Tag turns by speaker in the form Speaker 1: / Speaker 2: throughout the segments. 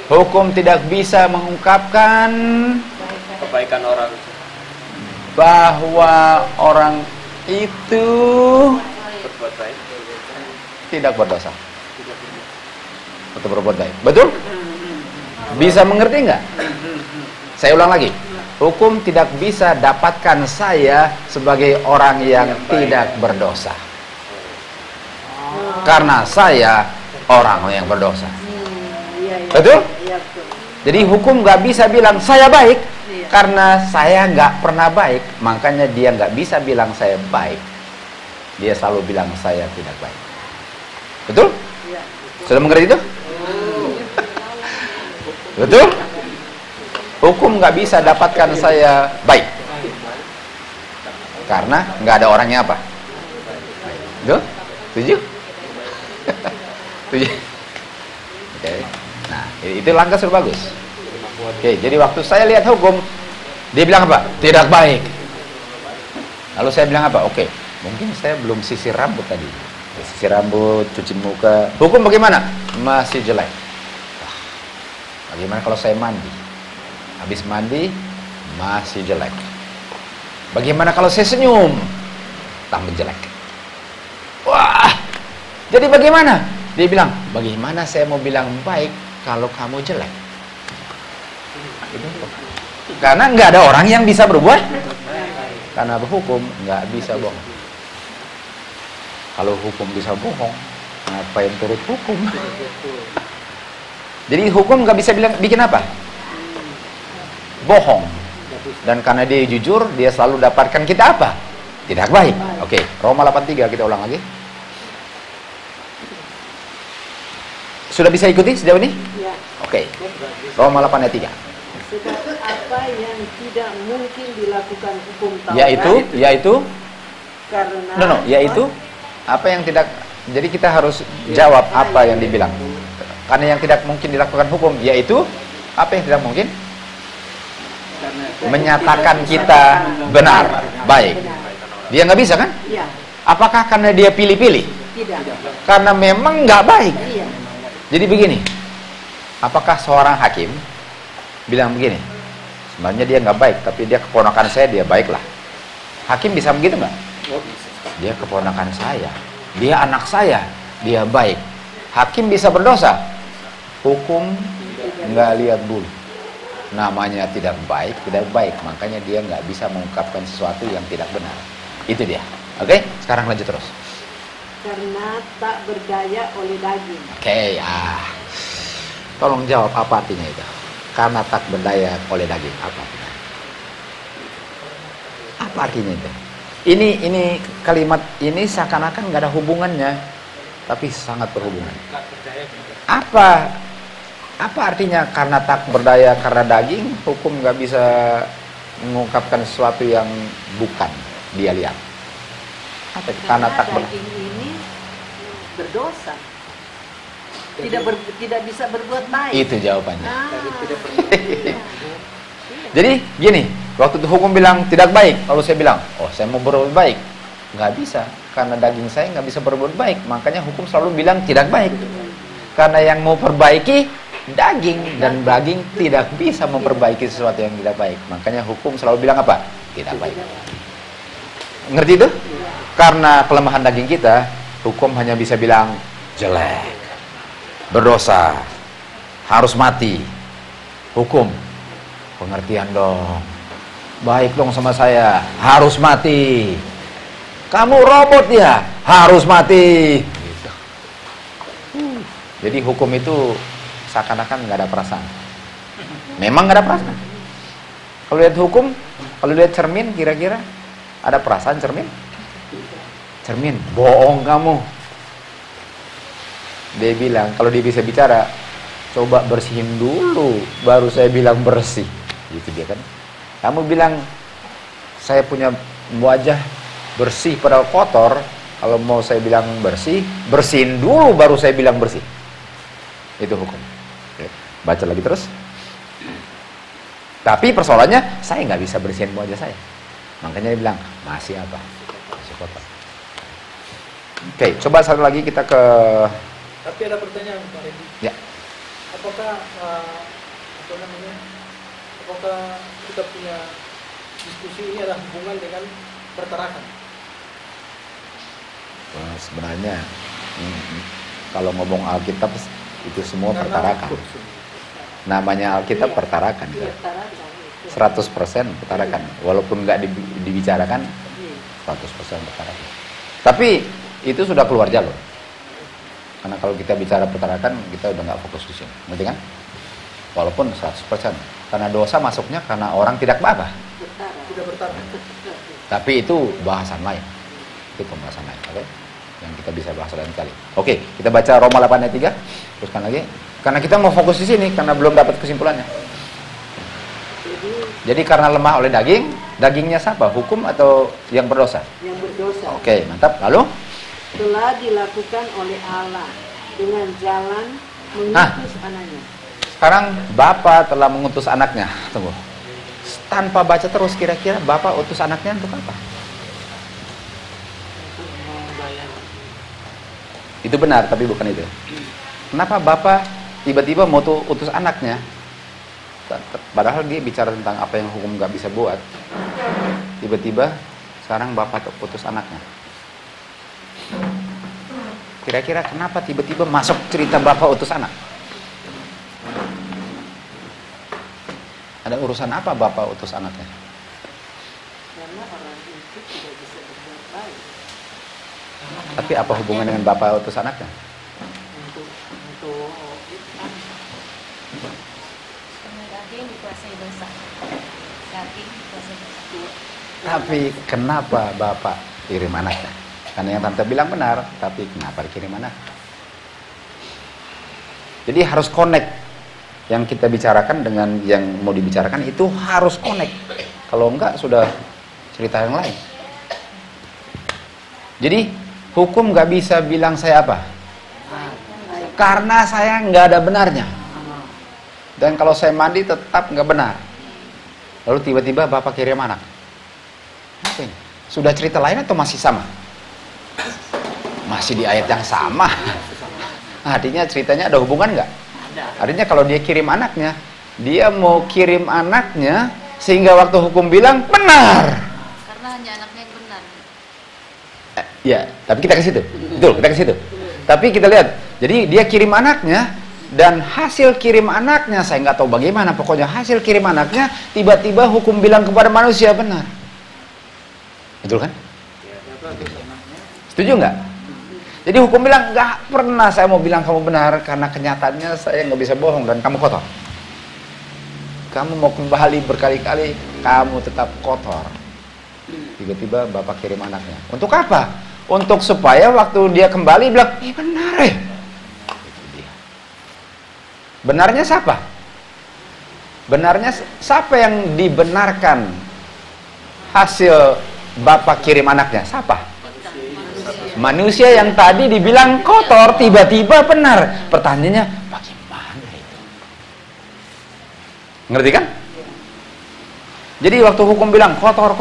Speaker 1: Hukum tidak bisa mengungkapkan
Speaker 2: kebaikan orang,
Speaker 1: bahwa orang itu
Speaker 2: berbuat baik,
Speaker 1: tidak berdosa atau berbuat baik. Betul? Bisa mengerti nggak? Saya ulang lagi. Hukum tidak bisa dapatkan saya sebagai orang yang tidak berdosa, karena saya orang yang berdosa. Betul? Jadi hukum nggak bisa bilang saya baik, karena saya nggak pernah baik. Makanya dia nggak bisa bilang saya baik. Dia selalu bilang saya tidak baik. Betul? Sudah mengerti itu? Betul? Hukum nggak bisa dapatkan saya baik, karena nggak ada orangnya apa? Betul? Setuju? Setuju? Oke. Nah, itu langkah sudah bagus. Oke, jadi waktu saya lihat hukum, dia bilang apa? Tidak baik. Lalu saya bilang apa? Oke, mungkin saya belum sisir rambut tadi. Sisir rambut, cuci muka. Hukum bagaimana? Masih jelek. Wah, bagaimana kalau saya mandi? Habis mandi, masih jelek. Bagaimana kalau saya senyum? Tambah jelek. Wah, jadi bagaimana? Dia bilang, bagaimana saya mau bilang baik kalau kamu jelek? Karena nggak ada orang yang bisa berbuat. Karena hukum nggak bisa bohong. Kalau hukum bisa bohong, ngapain turut hukum? Jadi hukum nggak bisa bikin apa? Bohong. Dan karena dia jujur, dia selalu dapatkan kita apa? Tidak baik. Oke, Roma 8:3 kita ulang lagi. Sudah bisa ikuti sejauh ini?
Speaker 3: Ya.
Speaker 1: Oke. Roma 8:3.
Speaker 3: Sebab apa yang tidak mungkin dilakukan hukum Taurat,
Speaker 1: Yaitu
Speaker 3: karena
Speaker 1: yaitu apa yang tidak. Jadi kita harus jawab apa yang dibilang. Karena yang tidak mungkin dilakukan hukum, yaitu apa yang tidak mungkin? Menyatakan kita benar, baik. Dia nggak bisa kan?
Speaker 3: Iya.
Speaker 1: Apakah karena dia pilih-pilih?
Speaker 3: Tidak.
Speaker 1: Karena memang nggak baik.
Speaker 3: Iya.
Speaker 1: Jadi begini, apakah seorang hakim bilang begini, sebenarnya dia nggak baik, tapi dia keponakan saya, dia baiklah. Hakim bisa begitu nggak? Dia keponakan saya, dia anak saya, dia baik. Hakim bisa berdosa? Hukum nggak lihat bulu. Namanya tidak baik, makanya dia nggak bisa mengungkapkan sesuatu yang tidak benar. Itu dia. Oke, sekarang lanjut terus.
Speaker 3: Karena tak berdaya oleh daging.
Speaker 1: Oke, tolong jawab apa artinya itu? Karena tak berdaya oleh daging, apa artinya? Apa artinya itu? Ini kalimat ini seakan-akan nggak ada hubungannya, tapi sangat berhubungan. Apa artinya karena tak berdaya karena daging? Hukum nggak bisa mengungkapkan sesuatu yang bukan dia lihat. Apa itu? Karena tak
Speaker 3: daging ini berdosa. Tidak bisa berbuat baik.
Speaker 1: Itu jawabannya.
Speaker 3: Iya.
Speaker 1: Jadi gini, waktu itu hukum bilang tidak baik, lalu saya bilang, oh saya mau berbuat baik, nggak bisa, karena daging saya nggak bisa berbuat baik, makanya hukum selalu bilang tidak baik, karena yang mau perbaiki daging, dan daging tidak bisa memperbaiki sesuatu yang tidak baik, makanya hukum selalu bilang apa? Tidak baik. Ngerti itu? Karena kelemahan daging kita, hukum hanya bisa bilang jelek, berdosa, harus mati. Hukum, pengertian dong, baik dong sama saya, harus mati. Kamu robot ya, harus mati. Gitu. Jadi hukum itu seakan-akan nggak ada perasaan. Memang nggak ada perasaan. Kalau lihat hukum, kalau lihat cermin, kira-kira ada perasaan cermin? Cermin, bohong kamu. Dia bilang, kalau dia bisa bicara, coba bersihin dulu, baru saya bilang bersih. Gitu dia kan. Kamu bilang, saya punya wajah bersih padahal kotor. Kalau mau saya bilang bersih, bersihin dulu baru saya bilang bersih. Itu hukum. Oke. Baca lagi terus. Tapi persoalannya, saya nggak bisa bersihin wajah saya. Makanya dia bilang, masih apa? Masih kotor. Oke, coba satu lagi kita ke...
Speaker 4: Tapi ada pertanyaan Pak Redi.
Speaker 1: Ya.
Speaker 4: apakah apa namanya? Apakah kita punya diskusi ini ada hubungan dengan pertarakan?
Speaker 1: Nah, sebenarnya kalau ngomong Alkitab itu semua
Speaker 4: Karena
Speaker 1: pertarakan. Namanya Alkitab pertarakan.
Speaker 3: Iya,
Speaker 1: Kan?
Speaker 3: tarakan itu.
Speaker 1: 100% pertarakan. Walaupun nggak dibicarakan,
Speaker 3: Iya.
Speaker 1: 100% pertarakan. Tapi itu sudah keluar jalur. Karena kalau kita bicara pertarakan, kita udah nggak fokus di sini. Ngerti kan? Walaupun 100%. Karena dosa masuknya karena orang tidak bertara.
Speaker 3: Bertara.
Speaker 4: Tidak bertara.
Speaker 1: Tapi itu bahasan lain. Itu pembahasan lain. Oke? Yang kita bisa bahas lain kali. Oke, kita baca Roma 8 ayat 3. Teruskan lagi. Karena kita mau fokus di sini karena belum dapat kesimpulannya. Jadi karena lemah oleh daging, dagingnya siapa? Hukum atau yang berdosa?
Speaker 3: Yang berdosa
Speaker 1: Oke, mantap. Lalu
Speaker 3: telah dilakukan oleh Allah dengan jalan mengutus anaknya.
Speaker 1: sekarang Bapa telah mengutus anaknya. Tunggu. Tanpa baca terus, kira-kira Bapa utus anaknya untuk apa? Itu benar, tapi bukan itu. Kenapa Bapa tiba-tiba mau utus anaknya? Padahal dia bicara tentang apa yang hukum nggak bisa buat. Tiba-tiba sekarang Bapa utus anaknya. Kira-kira kenapa tiba-tiba masuk cerita Bapa utus anak? Ada urusan apa Bapa utus anaknya?
Speaker 3: Karena orang itu tidak bisa berbuat baik.
Speaker 1: Tapi apa hubungan dengan Bapa utus anaknya?
Speaker 3: Untuk
Speaker 5: Karena daging dikuasai dosa. Daging dikuasai dosa.
Speaker 1: Tapi kenapa Bapak kirim anaknya? Karena yang tante bilang benar, tapi kenapa dikirim anak? Jadi harus connect. Yang kita bicarakan dengan yang mau dibicarakan itu harus connect. Kalau enggak sudah cerita yang lain. Jadi hukum nggak bisa bilang saya apa? Karena saya nggak ada benarnya. Dan kalau saya mandi tetap nggak benar. Lalu tiba-tiba Bapak kirim anak. Apa ini? Sudah cerita lain atau masih sama? Masih di ayat yang sama. Artinya ceritanya ada hubungan nggak? Artinya kalau dia kirim anaknya, dia mau kirim anaknya sehingga waktu hukum bilang benar.
Speaker 5: Karena hanya anaknya yang benar.
Speaker 1: Ya, tapi kita ke situ. Betul, kita ke situ. Tapi kita lihat, jadi dia kirim anaknya dan hasil kirim anaknya saya nggak tahu bagaimana, pokoknya hasil kirim anaknya tiba-tiba hukum bilang kepada manusia benar. Betul kan? Setuju nggak? Jadi hukum bilang nggak pernah saya mau bilang kamu benar karena kenyataannya saya nggak bisa bohong dan kamu kotor. Kamu mau kembali berkali-kali, kamu tetap kotor. Tiba-tiba Bapak kirim anaknya. Untuk apa? Untuk supaya waktu dia kembali bilang, benar ya. Benarnya siapa? Benarnya siapa yang dibenarkan hasil Bapak kirim anaknya? Siapa? Manusia yang tadi dibilang kotor, tiba-tiba benar. Pertanyaannya, bagaimana itu? Ngerti kan? Jadi waktu hukum bilang kotor,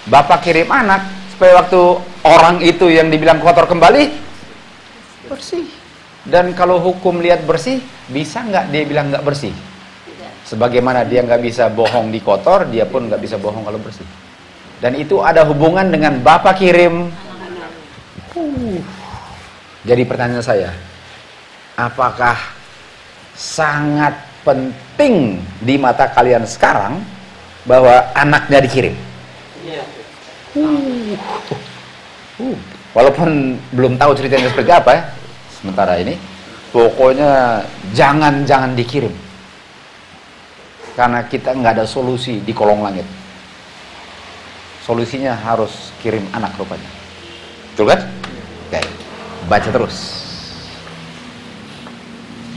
Speaker 1: Bapak kirim anak supaya waktu orang itu yang dibilang kotor kembali bersih. Dan kalau hukum lihat bersih, bisa nggak dia bilang nggak bersih? Sebagaimana dia nggak bisa bohong di kotor, dia pun nggak bisa bohong kalau bersih. Dan itu ada hubungan dengan Bapak kirim. Jadi pertanyaan saya, apakah sangat penting di mata kalian sekarang bahwa anaknya dikirim? Walaupun belum tahu ceritanya seperti apa ya, sementara ini, pokoknya jangan dikirim. Karena kita nggak ada solusi di kolong langit. Solusinya harus kirim anak rupanya. Betul kan? Oke, baca terus.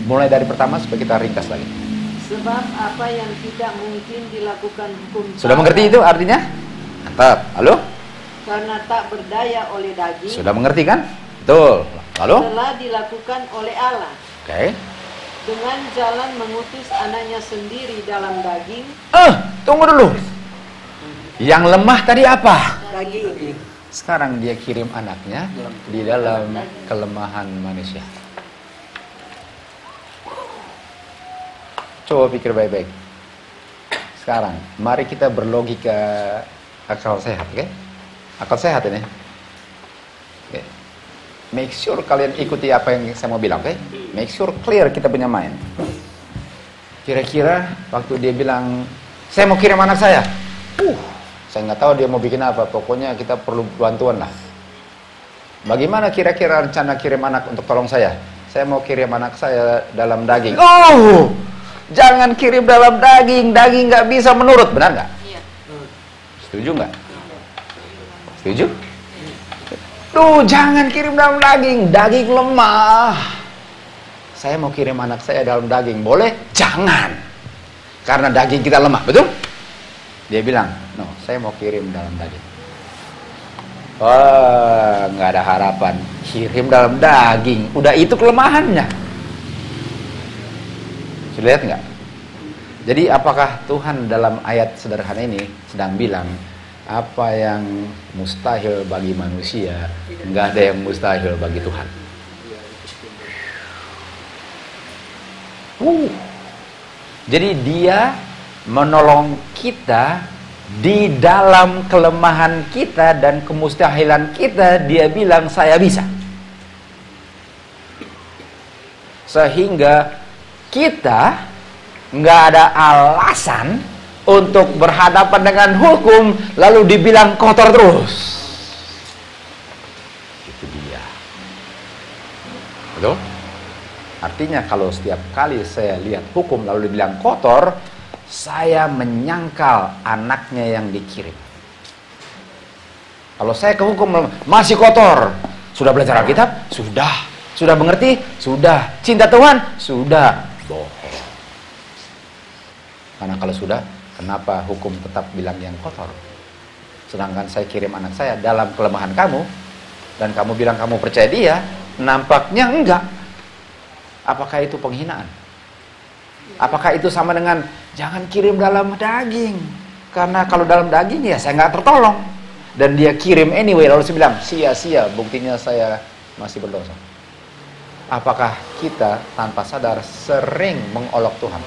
Speaker 1: Mulai dari pertama supaya kita ringkas lagi.
Speaker 3: Sebab apa yang tidak mungkin dilakukan hukum
Speaker 1: Sudah
Speaker 3: Taurat
Speaker 1: mengerti itu artinya? Mantap. Halo?
Speaker 3: karena tak berdaya oleh daging
Speaker 1: Sudah mengerti kan? Betul. Lalu?
Speaker 3: telah dilakukan oleh Allah
Speaker 1: Oke.
Speaker 3: dengan jalan mengutus anaknya sendiri dalam daging.
Speaker 1: Tunggu dulu. Yang lemah tadi apa?
Speaker 3: Daging.
Speaker 1: Sekarang dia kirim anaknya di dalam kelemahan manusia. Coba pikir baik-baik. Sekarang, mari kita berlogika akal sehat, oke? Akal sehat ini. Oke. Make sure kalian ikuti apa yang saya mau bilang, oke? Make sure clear kita punya mind. Kira-kira waktu dia bilang, saya mau kirim anak saya. Saya nggak tahu dia mau bikin apa. Pokoknya kita perlu bantuan lah. Bagaimana kira-kira rencana kirim anak untuk tolong saya? Saya mau kirim anak saya dalam daging. Oh, jangan kirim dalam daging. Daging nggak bisa menurut, benar nggak?
Speaker 5: Iya.
Speaker 1: Setuju nggak? Setuju? Tuh, jangan kirim dalam daging. Daging lemah. Saya mau kirim anak saya dalam daging. Boleh? Jangan. Karena daging kita lemah, betul? Dia bilang, no, saya mau kirim dalam daging. Wah, nggak ada harapan. Kirim dalam daging. Udah itu kelemahannya. Sudah lihat nggak? Jadi apakah Tuhan dalam ayat sederhana ini sedang bilang apa yang mustahil bagi manusia, nggak ada yang mustahil bagi Tuhan. Jadi dia menolong kita di dalam kelemahan kita dan kemustahilan kita. Dia bilang saya bisa. Sehingga kita nggak ada alasan untuk berhadapan dengan hukum lalu dibilang kotor terus. Itu dia. Betul? Artinya kalau setiap kali saya lihat hukum lalu dibilang kotor, saya menyangkal anaknya yang dikirim. Kalau saya ke hukum masih kotor, sudah belajar Alkitab? Sudah. Sudah mengerti? Sudah. Cinta Tuhan? Sudah. Bohong. Karena kalau sudah, kenapa hukum tetap bilang yang kotor? Sedangkan saya kirim anak saya dalam kelemahan kamu, dan kamu bilang kamu percaya dia, nampaknya enggak. Apakah itu penghinaan? Apakah itu sama dengan jangan kirim dalam daging? Karena kalau dalam daging ya saya nggak tertolong. Dan dia kirim anyway, lalu saya bilang sia-sia, buktinya saya masih berdosa. Apakah kita tanpa sadar sering mengolok Tuhan?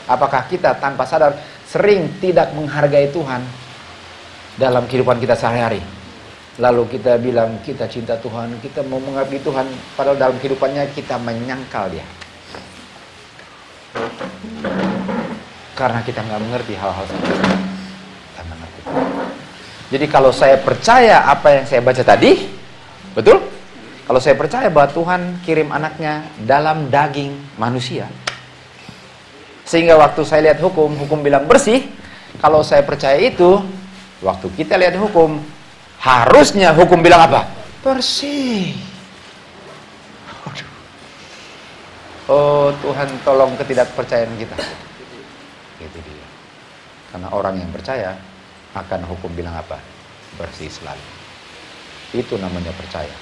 Speaker 1: Apakah kita tanpa sadar sering tidak menghargai Tuhan dalam kehidupan kita sehari-hari? Lalu kita bilang kita cinta Tuhan, kita mau mengabdi Tuhan, padahal dalam kehidupannya kita menyangkal dia. Karena kita nggak mengerti hal-hal seperti itu. Kita mengerti. Jadi kalau saya percaya apa yang saya baca tadi, betul? Kalau saya percaya bahwa Tuhan kirim anaknya dalam daging manusia, sehingga waktu saya lihat hukum, hukum bilang bersih. Kalau saya percaya itu, waktu kita lihat hukum, harusnya hukum bilang apa? Bersih. Oh Tuhan, tolong ketidakpercayaan kita. Itu dia. Karena orang yang percaya akan hukum bilang apa? Bersih selalu. Itu namanya percaya.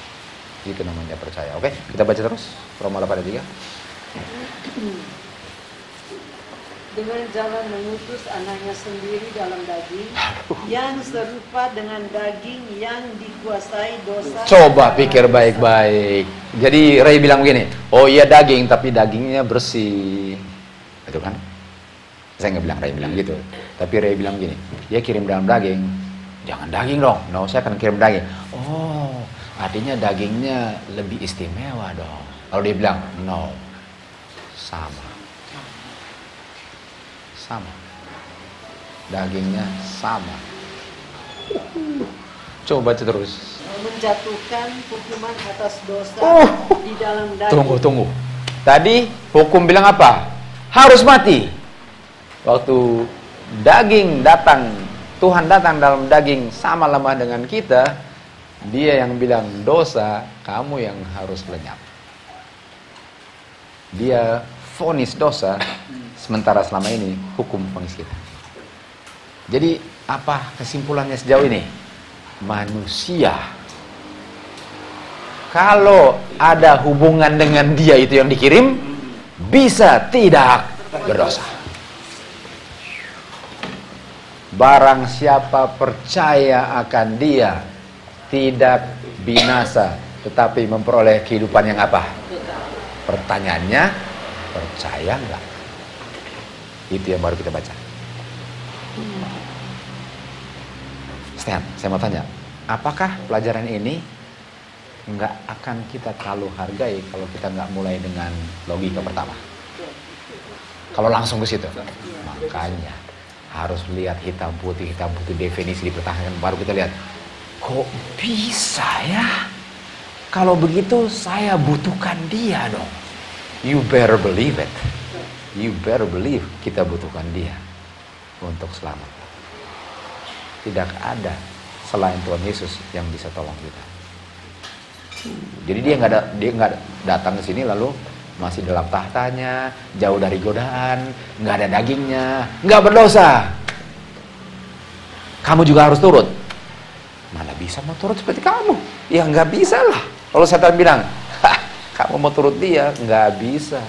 Speaker 1: Itu namanya percaya. Oke, kita baca terus Roma 8:3.
Speaker 3: Dengan jalan mengutus anaknya sendiri dalam daging yang serupa dengan daging yang dikuasai dosa.
Speaker 1: Coba pikir baik-baik. Jadi Ray bilang begini, oh iya daging, tapi dagingnya bersih. Itu kan? Saya nggak bilang Ray bilang gitu. Tapi Ray bilang gini, dia kirim dalam daging. Jangan daging dong. No, saya akan kirim daging. Oh, artinya dagingnya lebih istimewa dong. Lalu dia bilang, no, sama. Sama. Dagingnya sama. Coba baca terus.
Speaker 3: Menjatuhkan hukuman atas dosa di dalam daging.
Speaker 1: Tunggu. Tadi hukum bilang apa? Harus mati. Waktu daging datang, Tuhan datang dalam daging sama lemah dengan kita, dia yang bilang dosa, kamu yang harus lenyap. Dia vonis dosa, sementara selama ini hukum vonis kita. Jadi apa kesimpulannya sejauh ini? Manusia kalau ada hubungan dengan dia itu yang dikirim, bisa tidak berdosa. Barang siapa percaya akan dia, tidak binasa, tetapi memperoleh kehidupan yang apa? Pertanyaannya, percaya nggak? Itu yang baru kita baca. Stan, saya mau tanya, apakah pelajaran ini nggak akan kita terlalu hargai kalau kita nggak mulai dengan logika pertama? Kalau langsung ke situ, makanya harus lihat hitam putih definisi dipertahankan, baru kita lihat, kok bisa ya? Kalau begitu saya butuhkan dia dong. You better believe it. You better believe kita butuhkan dia untuk selamat. Tidak ada selain Tuhan Yesus yang bisa tolong kita. Jadi dia nggak datang ke sini lalu masih dalam tahtanya, jauh dari godaan, nggak ada dagingnya, nggak berdosa. Kamu juga harus turut. Mana bisa mau turut seperti kamu? Ya nggak bisa lah. Kalau setan bilang, kamu mau turut dia, nggak bisa.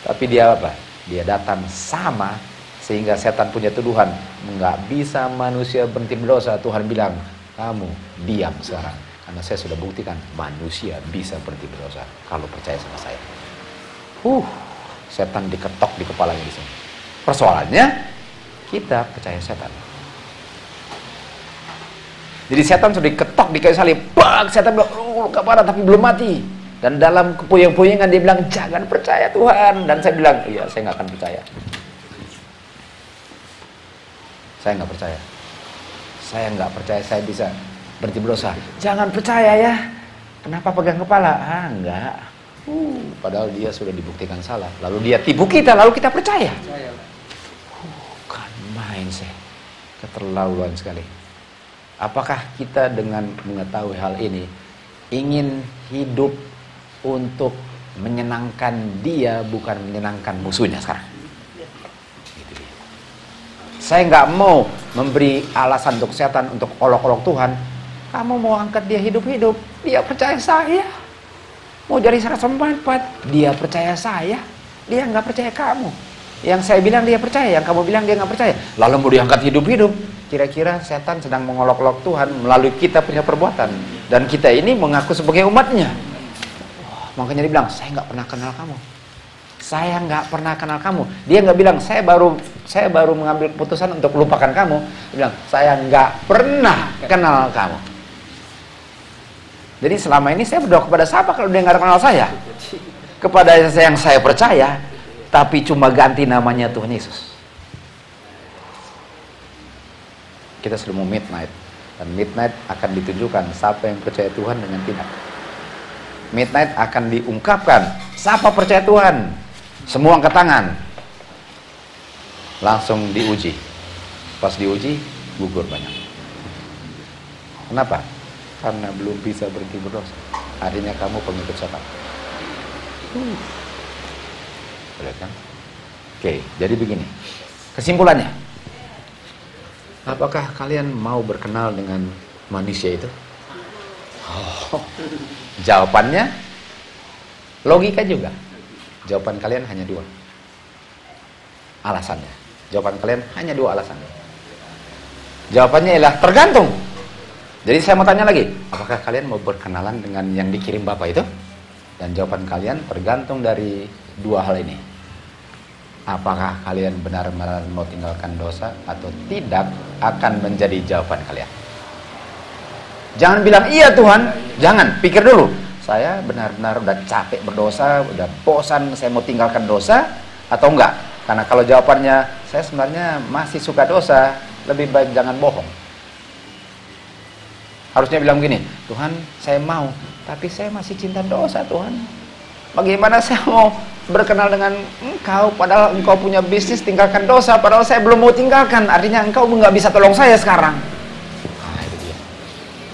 Speaker 1: Tapi dia apa? Dia datang sama, sehingga setan punya tuduhan, nggak bisa manusia berhenti berdosa. Tuhan bilang, kamu diam sekarang, karena saya sudah buktikan manusia bisa berhenti berdosa kalau percaya sama saya. Setan diketok di kepalanya di sini. Persoalannya, kita percaya setan. Jadi setan sudah diketok di kayu salib. Bang, setan bilang, luka parah tapi belum mati. Dan dalam kepuyeng-puyengan dia bilang, jangan percaya Tuhan. Dan saya bilang, iya saya nggak akan percaya. Saya nggak percaya. Saya nggak percaya saya bisa berhenti berdosa. Jangan percaya ya. Kenapa pegang kepala? Enggak. Padahal dia sudah dibuktikan salah. Lalu dia tipu kita, lalu kita percaya. Bukan main saya. Keterlaluan sekali. Apakah kita dengan mengetahui hal ini ingin hidup untuk menyenangkan dia, bukan menyenangkan musuhnya sekarang? Gitu dia. Saya nggak mau memberi alasan untuk setan untuk olok-olok Tuhan. Kamu mau angkat dia hidup-hidup, dia percaya saya. Mau jadi 144, dia percaya saya. Dia nggak percaya kamu. Yang saya bilang dia percaya, yang kamu bilang dia nggak percaya. Lalu mau diangkat hidup-hidup. Kira-kira setan sedang mengolok-olok Tuhan melalui kita punya perbuatan. Dan kita ini mengaku sebagai umatnya. Makanya dia bilang, saya nggak pernah kenal kamu. Saya nggak pernah kenal kamu. Dia nggak bilang, saya baru mengambil keputusan untuk lupakan kamu. Dia bilang, saya nggak pernah kenal kamu. Jadi selama ini saya berdoa kepada siapa kalau dia nggak kenal saya? Kepada yang saya percaya, tapi cuma ganti namanya Tuhan Yesus. Kita sudah mau midnight, dan midnight akan ditunjukkan siapa yang percaya Tuhan dengan tidak. Midnight akan diungkapkan siapa percaya Tuhan. Semua angkat tangan, langsung diuji. Pas diuji, gugur banyak. Kenapa? Karena belum bisa berhenti berdosa. Artinya kamu pengikut setan. Lihat kan? Oke, jadi begini. Kesimpulannya, apakah kalian mau berkenal dengan manusia itu? Jawabannya logika juga. Jawaban kalian hanya dua. Alasannya. Jawaban kalian hanya dua alasannya. Jawabannya ialah tergantung. Jadi saya mau tanya lagi, apakah kalian mau berkenalan dengan yang dikirim Bapak itu? Dan jawaban kalian tergantung dari dua hal ini. Apakah kalian benar-benar mau tinggalkan dosa atau tidak akan menjadi jawaban kalian. Jangan bilang iya Tuhan, jangan, pikir dulu. Saya benar-benar udah capek berdosa, udah bosan, saya mau tinggalkan dosa atau enggak? Karena kalau jawabannya saya sebenarnya masih suka dosa, lebih baik jangan bohong. Harusnya bilang begini, Tuhan saya mau, tapi saya masih cinta dosa Tuhan. Bagaimana saya mau berkenal dengan engkau, padahal engkau punya bisnis, tinggalkan dosa, padahal saya belum mau tinggalkan, artinya engkau nggak bisa tolong saya sekarang. Itu dia.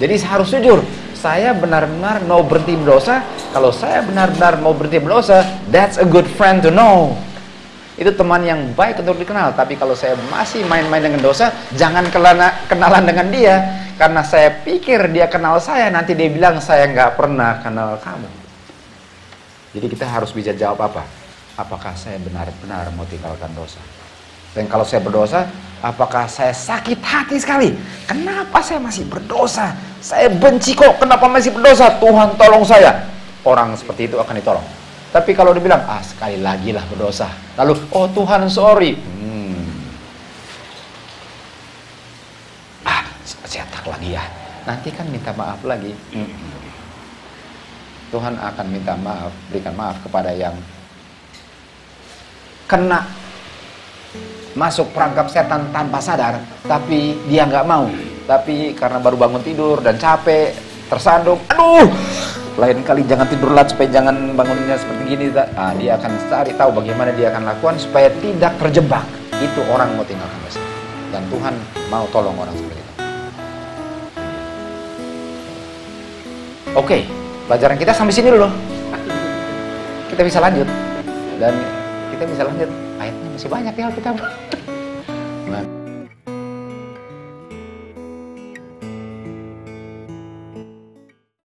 Speaker 1: Jadi saya harus jujur, saya benar-benar mau berhenti berdosa. Kalau saya benar-benar mau berhenti berdosa, that's a good friend to know. Itu teman yang baik untuk dikenal. Tapi kalau saya masih main-main dengan dosa, jangan kenalan dengan dia. Karena saya pikir dia kenal saya, nanti dia bilang saya nggak pernah kenal kamu. Jadi kita harus bisa jawab apa? Apakah saya benar-benar mau tinggalkan dosa? Dan kalau saya berdosa, apakah saya sakit hati sekali? Kenapa saya masih berdosa? Saya benci kok, kenapa masih berdosa? Tuhan tolong saya. Orang seperti itu akan ditolong. Tapi kalau dibilang, sekali lagi lah berdosa. Lalu, oh Tuhan sorry. nanti kan minta maaf lagi. Tuhan akan minta maaf, berikan maaf kepada yang kena masuk perangkap setan tanpa sadar, tapi dia nggak mau. Tapi karena baru bangun tidur dan capek, tersandung, aduh, lain kali jangan tidur lat supaya jangan bangunnya seperti gini. Nah, dia akan cari tahu bagaimana dia akan lakukan supaya tidak terjebak. Itu orang mau tinggalkan dosa. Dan Tuhan mau tolong orang seperti itu. Oke, pelajaran kita sampai sini dulu. Kita bisa lanjut. Dan kita bisa lanjut. Ayatnya masih banyak ya Alkitab. Nah.